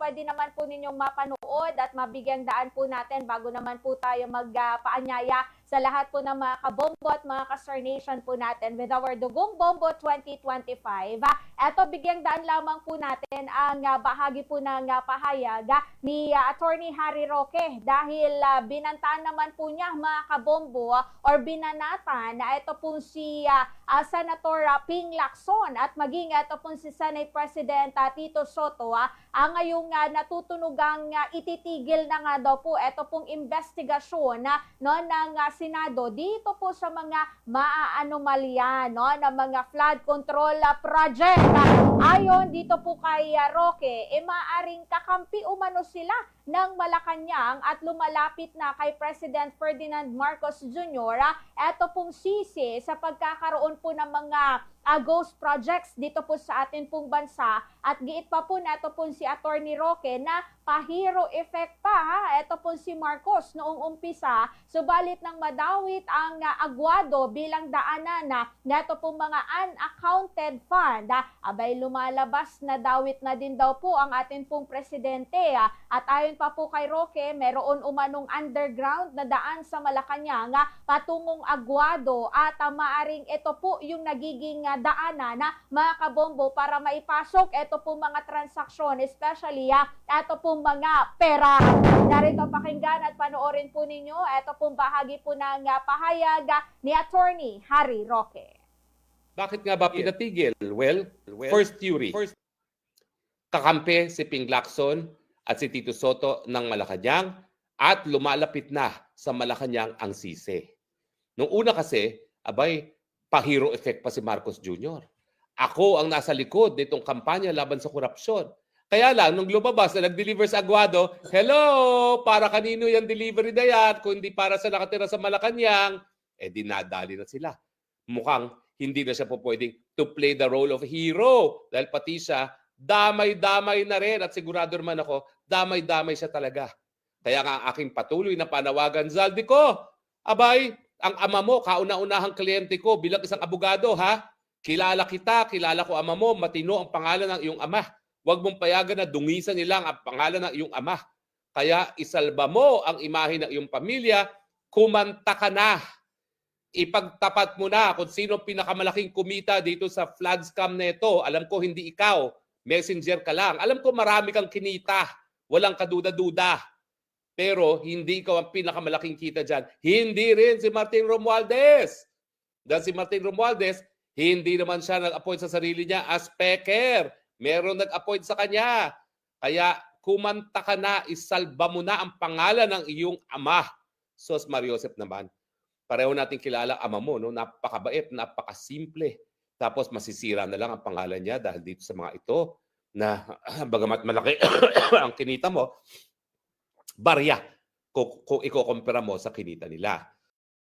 pwede naman po ninyong mapanood at mabigyang daan po natin bago naman po tayo magpaanyaya sa lahat po ng mga kabombo at mga ka-Star Nation po natin with our Dugong Bombo 2025. Eto, bigyang daan lamang po natin ang bahagi po ng pahayag ni Attorney Harry Roque dahil binantaan naman po niya mga kabombo or binanatan na ito po si Senator Ping Lacson at maging ito po si Senate President Tito Soto ang ngayong natutunugang ititigil na nga daw po ito pong investigasyon ng Senado dito po sa mga maaanomalya ng mga flood control project. Ayon dito po kay Roque, maaring kakampi umano sila ng Malacanang at lumalapit na kay President Ferdinand Marcos Jr. Ito pong sisi sa pagkakaroon po ng mga ghost projects dito po sa atin pong bansa at giit pa po na ito po si Attorney Roque na pa-hero effect pa ito po si Marcos noong umpisa subalit nang madawit ang agwado bilang daanan na ito pong mga unaccounted fund abay lumalabas na dawit na din daw po ang atin pong presidente at ayon pa po kay Roque meron umanong underground na daan sa Malacanang patungong agwado at maaring ito po yung nagiging daanan na mga kabombo para maipasok ito po mga transaksyon, especially ito po mga pera. Narito pakinggan at panoorin po ninyo ito po bahagi po ng pahayag ni Attorney Harry Roque. Bakit nga ba pinatigil? Well, first theory. Kakampi si Ping Lacson at si Tito Soto ng Malacanang at lumalapit na sa Malacanang ang sisi. Nung una kasi, abay, pa-hero effect pa si Marcos Jr. Ako ang nasa likod nitong kampanya laban sa korupsyon. Kaya lang, nung lumabas na nag-deliver sa Aguado, hello, para kanino yung delivery na yan? Kung hindi para sa nakatira sa Malacanang, dinadali na sila. Mukhang hindi na siya po pwedeng to play the role of hero. Dahil pati siya, damay-damay na rin. At sigurado naman ako, damay-damay siya talaga. Kaya nga aking patuloy na panawagan, Zaldico, abay, ang ama mo, kauna-unahang kliyente ko bilang isang abogado, ha? Kilala kita, kilala ko ama mo, matino ang pangalan ng iyong ama. Huwag mong payagan na dungisan nilang ang pangalan ng iyong ama. Kaya isalba mo ang imahe ng iyong pamilya, kumanta ka na. Ipagtapat mo na kung sino pinakamalaking kumita dito sa flood scam na ito. Alam ko hindi ikaw, messenger ka lang. Alam ko marami kang kinita, walang kaduda-duda. Pero hindi ikaw ang pinakamalaking kita dyan. Hindi rin si Martin Romualdez. Dahil si Martin Romualdez, hindi naman siya nag-appoint sa sarili niya as peker. Meron nag-appoint sa kanya. Kaya kumanta ka na, isalba mo na ang pangalan ng iyong ama. Sos Mariosep naman. Pareho natin kilala ama mo, no? Napakabait, napakasimple. Tapos masisira na lang ang pangalan niya dahil dito sa mga ito na bagamat malaki ang kinita mo, barya kung iko-compare mo sa kinita nila.